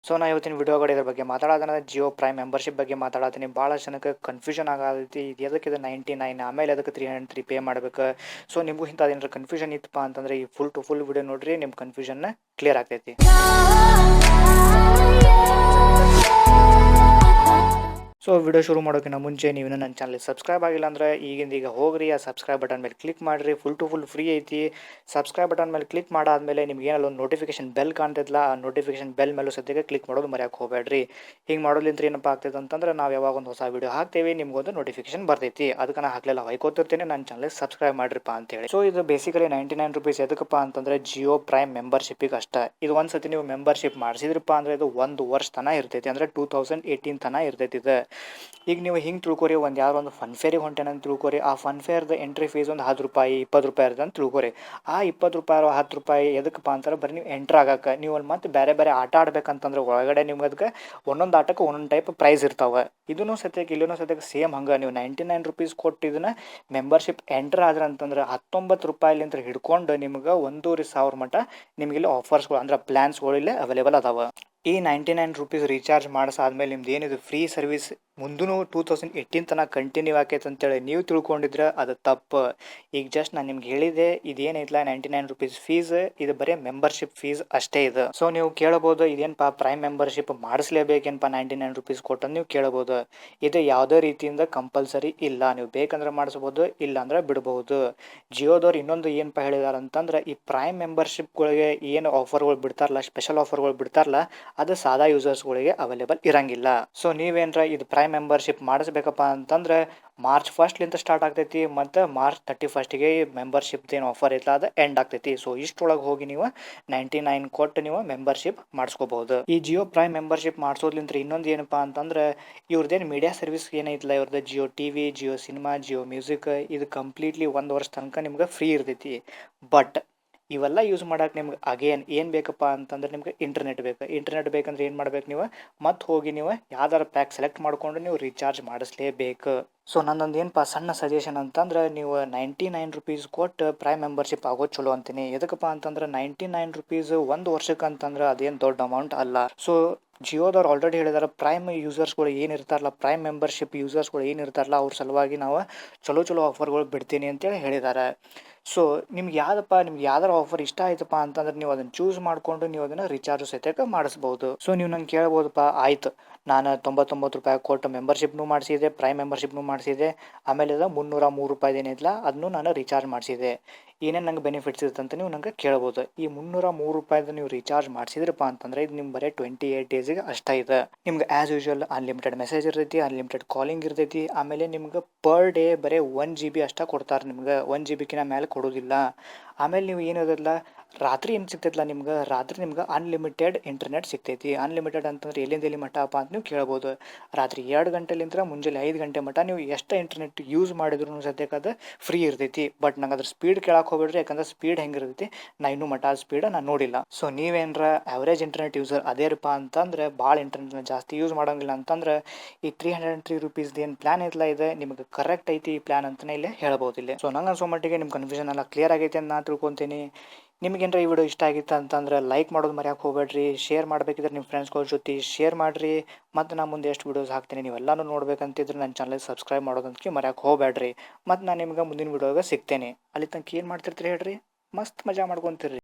So ನಾ ಇವತ್ತಿನ ವಿಡಿಯೋಗಳು ಇದ್ರ ಬಗ್ಗೆ ಮಾತಾಡೋದನ್ನ ಜಿಯೋ ಪ್ರೈಮ್ ಮೆಂಬರ್ಶಿಪ್ ಬಗ್ಗೆ ಮಾತಾಡತ್ತೀನಿ. ಭಾಳ ಜನಕ್ಕೆ ಕನ್ಫ್ಯೂಷನ್ ಆಗತೈತಿ. ಇದು ಎದಕ್ಕೆ ಇದು 99 ಆಮೇಲೆ ಅದಕ್ಕೆ 303 ಪೇ ಮಾಡ್ಬೇಕು. ಸೊ ನಿಮಗೂ ಇಂಥದ್ದು ಏನಾರ ಕನ್ಫ್ಯೂಷನ್ ಇತ್ತಪ್ಪ ಅಂತಂದ್ರೆ ಈ ಫುಲ್ ಟು ಫುಲ್ ವಿಡಿಯೋ ನೋಡ್ರಿ, ನಿಮ್ಮ ಕನ್ಫ್ಯೂಷನ್ನ ಕ್ಲಿಯರ್ ಆಗ್ತೈತಿ. ಸೊ ವಿಡಿಯೋ ಶುರು ಮಾಡೋಕ್ಕಿಂತ ಮುಂಚೆ ನೀವು ನನ್ನ ಚಾನಲ್ ಸಬ್ಸ್ಕ್ರೈಬ್ ಆಗಿಲ್ಲ ಅಂದ್ರೆ ಈಗ ಹೋಗ್ರಿ, ಆ ಸಬ್ಸ್ಕ್ರೈಬ್ ಬಟನ್ ಮೇಲೆ ಕ್ಲಿಕ್ ಮಾಡಿರಿ. ಫುಲ್ ಟು ಫುಲ್ ಫ್ರೀ ಐತಿ. ಸಬ್ಸ್ಕ್ರೈಬ್ ಬಟನ್ ಮೇಲೆ ಕ್ಲಿಕ್ ಮಾಡಾದ್ಮೇಲೆ ನಿಮ್ಗೆ ಏನಲ್ಲ ಒಂದು ನೋಟಿಫಿಕೇಶನ್ ಬೆಲ್ ಕಾಣ್ತೈತಲ್ಲ, ಆ ನೋಟಿಫಿಕೇಶನ್ ಬೆಲ್ ಮೇಲೂ ಸದ್ಯಕ್ಕೆ ಕ್ಲಿಕ್ ಮಾಡೋದು ಮರೆಯೋಕೆ ಹೋಗಬೇಡ್ರಿ. ಹಿಂಗೆ ಮಾಡೋದ್ಲಿಂತ ಏನಪ್ಪ ಆಗ್ತೈತೆ ಅಂತಂದ್ರೆ ನಾವು ಯಾವಾಗ ಒಂದು ಹೊಸ ವಿಡಿಯೋ ಹಾಕ್ತೇವೆ ನಿಮ್ಗೊಂದು ನೋಟಿಫಿಕೇಶನ್ ಬರ್ತೈತಿ. ಅದಕ್ಕೆ ನಾನು ಹಾಕ್ಲಿಲ್ಲ ಹೊಯ್ಕೋತಿರ್ತೀನಿ, ನನ್ನ ಚಾನಲ್ ಸಬ್ಸ್ಕ್ರೈಬ್ ಮಾಡಿರಿಪ್ಪ ಅಂತೇಳಿ. ಸೊ ಇದು ಬೇಸಿಕಲಿ 99 ರುಪೀಸ್ ಎದಕ್ಕಪ್ಪ ಅಂತಂದ್ರೆ ಜಿಯೋ ಪ್ರೈಮ್ ಮೆಂಬರ್ಶಿಪ್ಪಿಗೆ ಅಷ್ಟೇ. ಇದು ಒಂದು ಸತಿ ನೀವು ಮೆಂಬರ್ಶಿಪ್ ಮಾಡಿಸಿದ್ರಪ್ಪ ಅಂದ್ರೆ ಇದು 1 ವರ್ಷ ತನಕ ಇರ್ತೈತಿ, ಅಂದ್ರೆ 2018 ತನಕ ಇರ್ತೈತಿ ಇದು. ಈಗ ನೀವು ಹಿಂಗೆ ತಿಳ್ಕೊರಿ, ಒಂದು ಯಾರೋ ಒಂದು ಫನ್ ಫೇರಿಗೆ ಹೊಂಟೇನಂತ ತಿಳ್ಕೊರಿ. ಆ ಫನ್ ಫೇರ್ದು ಎಂಟ್ರಿ ಫೀಸ್ ಒಂದು 10 ರೂಪಾಯಿ 20 ರೂಪಾಯಿ ಇರ್ತದೆ ಅಂತ ತಿಳ್ಕೊರಿ. ಆ 20 ರೂಪಾಯಿ 10 ರೂಪಾಯಿ ಎದಕ್ಕಪ್ಪ ಅಂತಾರೆ, ಬರೀ ನೀವು ಎಂಟ್ರ್ ಆಗಕ್ಕೆ. ನೀವು ಅಲ್ಲಿ ಮತ್ತೆ ಬೇರೆ ಬೇರೆ ಆಟ ಆಡ್ಬೇಕಂತಂದ್ರೆ ಒಳಗಡೆ ನಿಮ್ಗೆ ಅದಕ್ಕೆ ಒಂದೊಂದು ಆಟಕ್ಕೆ ಒಂದೊಂದು ಟೈಪ್ ಪ್ರೈಸ್ ಇರ್ತಾವೆ. ಇದೂ ಸದ್ಯಕ್ಕೆ ಇಲ್ಲೂ ಸದ್ಯಕ್ಕೆ ಸೇಮ್ ಹಂಗೆ ನೀವು 99 ರುಪೀಸ್ ಕೊಟ್ಟು ಇದನ್ನು ಮೆಂಬರ್ಶಿಪ್ ಎಂಟ್ರ್ ಆದ್ರೆ ಅಂತಂದ್ರೆ 19 ರೂಪಾಯಿಲಿಂದ ಹಿಡ್ಕೊಂಡು ನಿಮ್ಗೆ 1,500 ಮಟ್ಟ ನಿಮಗಿಲ್ಲಿ ಆಫರ್ಸ್ಗಳು ಅಂದ್ರೆ ಪ್ಲ್ಯಾನ್ಸ್ಗಳು ಇಲ್ಲೇ ಅವೈಲೇಬಲ್ ಅದಾವೆ. ಈ 99 ರುಪೀಸ್ ರೀಚಾರ್ಜ್ ಮಾಡಿಸಾದ್ಮೇಲೆ ನಿಮ್ದು ಏನಿದು ಫ್ರೀ ಸರ್ವಿಸ್ ಮುಂದೂ 2018 ತನಕ ಕಂಟಿನ್ಯೂ ಆಕೈತೆ ಅಂತೇಳಿ ನೀವು ತಿಳ್ಕೊಂಡಿದ್ರೆ ಅದು ತಪ್ಪು. ಈಗ ಜಸ್ಟ್ ನಾನು ನಿಮ್ಗೆ ಹೇಳಿದೆ, ಇದೇನೈತಲ್ಲ 99 ರುಪೀಸ್ ಫೀಸ್, ಇದು ಬರೀ ಮೆಂಬರ್ಶಿಪ್ ಫೀಸ್ ಅಷ್ಟೇ ಇದು. ಸೊ ನೀವು ಕೇಳಬಹುದು, ಇದೇನಪ್ಪ ಪ್ರೈಮ್ ಮೆಂಬರ್ಶಿಪ್ ಮಾಡಿಸ್ಲೇಬೇಕೇನಪ್ಪ 99 ರುಪೀಸ್ ಕೊಟ್ಟು ನೀವು ಕೇಳಬಹುದು. ಇದು ಯಾವುದೇ ರೀತಿಯಿಂದ ಕಂಪಲ್ಸರಿ ಇಲ್ಲ, ನೀವು ಬೇಕಂದ್ರೆ ಮಾಡಿಸ್ಬೋದು, ಇಲ್ಲ ಅಂದ್ರೆ ಬಿಡ್ಬೋದು. ಜಿಯೋದವ್ರು ಇನ್ನೊಂದು ಏನಪ್ಪ ಹೇಳಿದಾರೆ ಅಂತಂದ್ರೆ, ಈ ಪ್ರೈಮ್ ಮೆಂಬರ್ಶಿಪ್ಗಳಿಗೆ ಏನು ಆಫರ್ಗಳು ಬಿಡ್ತಾರಲ್ಲ, ಸ್ಪೆಷಲ್ ಆಫರ್ಗಳು ಬಿಡ್ತಾರಲ್ಲ, ಅದು ಸಾದಾ ಯೂಸರ್ಸ್ಗಳಿಗೆ ಅವೈಲೇಬಲ್ ಇರಂಗಿಲ್ಲ. ಸೊ ನೀವೇನರ ಇದು ಪ್ರೈಮ್ ಮೆಂಬರ್ಶಿಪ್ ಮಾಡಿಸ್ಬೇಕಪ್ಪ ಅಂತಂದ್ರೆ ಮಾರ್ಚ್ 1ಲಿಂದ ಸ್ಟಾರ್ಟ್ ಆಗ್ತೈತಿ ಮತ್ತು ಮಾರ್ಚ್ 31ಗೆ ಮೆಂಬರ್ಶಿಪ್ದು ಏನು ಆಫರ್ ಐತಲ್ಲ ಅದು ಎಂಡ್ ಆಗ್ತೈತಿ. ಸೊ ಇಷ್ಟೊಳಗೆ ಹೋಗಿ ನೀವು 99 ಕೊಟ್ಟು ನೀವು ಮೆಂಬರ್ಶಿಪ್ ಮಾಡಿಸ್ಕೋಬಹುದು. ಈ ಜಿಯೋ ಪ್ರೈಮ್ ಮೆಂಬರ್ಶಿಪ್ ಮಾಡಿಸೋದ್ಲಿಂತ ಇನ್ನೊಂದು ಏನಪ್ಪ ಅಂತಂದ್ರೆ, ಇವ್ರದ್ದೇನು ಮೀಡಿಯಾ ಸರ್ವಿಸ್ ಏನೈತಲ್ಲ, ಇವ್ರದ್ದು Jio TV, Jio cinema, Jio music, ಇದು ಕಂಪ್ಲೀಟ್ಲಿ 1 ವರ್ಷ ತನಕ ನಿಮ್ಗೆ ಫ್ರೀ ಇರ್ತೈತಿ. ಬಟ್ ಇವೆಲ್ಲ ಯೂಸ್ ಮಾಡೋಕೆ ನಿಮ್ಗೆ ಅಗೇನ್ ಏನು ಬೇಕಪ್ಪ ಅಂತಂದ್ರೆ ನಿಮ್ಗೆ ಇಂಟರ್ನೆಟ್ ಬೇಕು. ಇಂಟರ್ನೆಟ್ ಬೇಕಂದ್ರೆ ಏನು ಮಾಡ್ಬೇಕು ನೀವು, ಮತ್ತೆ ಹೋಗಿ ನೀವು ಯಾವ್ದಾರು ಪ್ಯಾಕ್ ಸೆಲೆಕ್ಟ್ ಮಾಡಿಕೊಂಡು ನೀವು ರೀಚಾರ್ಜ್ ಮಾಡಿಸ್ಲೇಬೇಕು. ಸೊ ನನ್ನೊಂದು ಏನಪ್ಪ ಸಣ್ಣ ಸಜೆಷನ್ ಅಂತಂದ್ರೆ, ನೀವು 99 ರುಪೀಸ್ ಕೊಟ್ಟು ಪ್ರೈಮ್ ಮೆಂಬರ್ಶಿಪ್ ಆಗೋದು ಚಲೋ ಅಂತೀನಿ. ಎದಕ್ಕಪ್ಪ ಅಂತಂದ್ರೆ 99 ರುಪೀಸ್ 1 ವರ್ಷಕ್ಕೆ ಅಂತಂದ್ರೆ ಅದೇನು ದೊಡ್ಡ ಅಮೌಂಟ್ ಅಲ್ಲ. ಸೊ ಜಿಯೋದವ್ರು ಆಲ್ರೆಡಿ ಹೇಳಿದಾರೆ, ಪ್ರೈಮ್ ಯೂಸರ್ಸ್ಗಳು ಏನಿರ್ತಾರಲ್ಲ, ಪ್ರೈಮ್ ಮೆಂಬರ್ಶಿಪ್ ಯೂಸರ್ಸ್ಗಳು ಏನಿರ್ತಾರಲ್ಲ, ಅವ್ರ ಸಲುವಾಗಿ ನಾವು ಚಲೋ ಆಫರ್ಗಳು ಬಿಡ್ತೀನಿ ಅಂತೇಳಿ ಹೇಳಿದ್ದಾರೆ. ಸೊ ನಿಮ್ಗೆ ಯಾವ್ದಾರು ಆಫರ್ ಇಷ್ಟ ಆಯ್ತಪ್ಪ ಅಂತಂದ್ರೆ ನೀವು ಅದನ್ನು ಚೂಸ್ ಮಾಡಿಕೊಂಡು ನೀವು ಅದನ್ನು ರೀಚಾರ್ಜ್ ಸಹಿತ ಮಾಡಿಸ್ಬೋದು. ಸೊ ನೀವು ನಂಗೆ ಕೇಳ್ಬೋದಪ್ಪ, ಆಯ್ತು ನಾನು 99 ರೂಪಾಯಿ ಕೊಟ್ಟು ಮೆಂಬರ್ಶಿಪ್ನು ಮಾಡಿಸಿದೆ, ಪ್ರೈಮ್ ಮೆಂಬರ್ಶಿಪ್ನು ಮಾಡಿಸಿದೆ, ಆಮೇಲೆ ಅದು 303 ರೂಪಾಯಿದು ಏನೈತಲ್ಲ ಅದನ್ನು ನಾನು ರೀಚಾರ್ಜ್ ಮಾಡಿಸಿದೆ, ಏನೇನು ನಂಗೆ ಬೆನಿಫಿಟ್ಸ್ ಇರುತ್ತೆ ಅಂತ ನೀವು ನಂಗೆ ಕೇಳ್ಬೋದು. ಈ 303 ರೂಪಾಯಿದು ನೀವು ರೀಚಾರ್ಜ್ ಮಾಡಿಸಿದ್ರಪ್ಪ ಅಂತಂದರೆ ಇದು ನಿಮ್ಗೆ ಬರೀ 28 ಡೇಸಿಗೆ ಅಷ್ಟೇ ಇದೆ. ನಿಮ್ಗೆ ಆ್ಯಸ್ ಯೂಶುವಲ್ ಅನ್ಲಿಮಿಟೆಡ್ ಮೆಸೇಜ್ ಇರ್ತೈತಿ, ಅನ್ಲಿಮಿಟೆಡ್ ಕಾಲಿಂಗ್ ಇರ್ತೈತಿ, ಆಮೇಲೆ ನಿಮ್ಗೆ ಪರ್ ಡೇ ಬರೀ 1 GB ಅಷ್ಟೇ ಕೊಡ್ತಾರೆ. ನಿಮ್ಗೆ 1 GB ಮೇಲೆ ಕೊಡೋದಿಲ್ಲ. ಆಮೇಲೆ ನೀವು ಏನಿರೋದಿಲ್ಲ, ರಾತ್ರಿ ಏನು ಸಿಗ್ತೈತಲ್ಲ ರಾತ್ರಿ ನಿಮ್ಗೆ ಅನ್ಲಿಮಿಟೆಡ್ ಇಂಟರ್ನೆಟ್ ಸಿಗ್ತೈತಿ. ಅನ್ಲಿಮಿಟೆಡ್ ಅಂತಂದ್ರೆ ಎಲ್ಲಿ ಮಟ್ಟಪ್ಪ ಅಂತ ನೀವು ಕೇಳ್ಬೋದು. ರಾತ್ರಿ 2 ಗಂಟೆಲಿಂದ ಮುಂಜಾನೆ 5 ಗಂಟೆ ಮಟ್ಟ ನೀವು ಎಷ್ಟು ಇಂಟರ್ನೆಟ್ ಯೂಸ್ ಮಾಡಿದ್ರು ಸದ್ಯಕ್ಕೆ ಅದು ಫ್ರೀ ಇರ್ತೈತಿ. ಬಟ್ ನಂಗೆ ಅದ್ರ ಸ್ಪೀಡ್ ಕೇಳಕ್ಕೆ ಹೋಗ್ಬೇಡ್ರಿ, ಯಾಕಂದ್ರೆ ಸ್ಪೀಡ್ ಹೆಂಗಿರ್ತೈತಿ ನಾ ಇನ್ನೂ ಮಟ್ಟ ಸ್ಪೀಡ್ ನಾನು ನೋಡಿಲ್ಲ. ಸೊ ನೀವೇನರ ಆವ್ರೇಜ್ ಇಂಟರ್ನೆಟ್ ಯೂಸರ್ ಅದೇರಪ್ಪ ಅಂತಂದ್ರೆ, ಭಾಳ ಇಂಟರ್ನೆಟ್ನ ಜಾಸ್ತಿ ಯೂಸ್ ಮಾಡೋಂಗಿಲ್ಲ ಅಂತಂದ್ರೆ, ಈ 303 ರುಪೀಸ್ದು ಏನು ಪ್ಲಾನ್ ಐತಲ್ಲ ಇದೆ ನಿಮಗೆ ಕರೆಕ್ಟ್ ಐತಿ ಈ ಪ್ಲಾನ್ ಅಂತಲೇ ಇಲ್ಲೇ ಹೇಳ್ಬೋದು ಇಲ್ಲಿ. ಸೊ ನಂಗೆ ಅನ್ಸೋ ಮಟ್ಟಿಗೆ ನಿಮ್ಮ ಕನ್ಫ್ಯೂಷನ್ ಎಲ್ಲ ಕ್ಲಿಯರ್ ಆಗೈತೆ ಅಂತ ನಾನು ತಿಳ್ಕೊತೀನಿ. ನಿಮಗೇನರ ಈ ವಿಡಿಯೋ ಇಷ್ಟ ಆಗಿತ್ತು ಅಂತಂದ್ರೆ ಲೈಕ್ ಮಾಡೋದು ಮರೆಯೋಕೆ ಹೋಗಬೇಡ್ರಿ. ಶೇರ್ ಮಾಡಬೇಕಿದ್ರೆ ನಿಮ್ಮ ಫ್ರೆಂಡ್ಸ್ಗಳ ಜೊತೆ ಶೇರ್ ಮಾಡಿರಿ. ಮತ್ತು ನಾನು ಮುಂದೆ ಎಷ್ಟು ವೀಡಿಯೋಸ್ ಹಾಕ್ತೀನಿ ನೀವೆಲ್ಲನೂ ನೋಡ್ಬೇಕಂತಿದ್ರೆ ನನ್ನ ಚಾನಲ್ ಸಬ್ಸ್ಕ್ರೈಬ್ ಮಾಡೋದಂತಕ್ಕೆ ಮರೆಯೋಕೆ ಹೋಗಬೇಡ್ರಿ. ಮತ್ತು ನಾನು ನಿಮ್ಗೆ ಮುಂದಿನ ವೀಡಿಯೋಗೆ ಸಿಗ್ತೇನೆ. ಅಲ್ಲಿ ತನಕ ಏನು ಮಾಡ್ತಿರ್ತೀರಿ ಹೇಳ್ರಿ, ಮಸ್ತ್ ಮಜಾ ಮಾಡ್ಕೊತಿರ್ರಿ.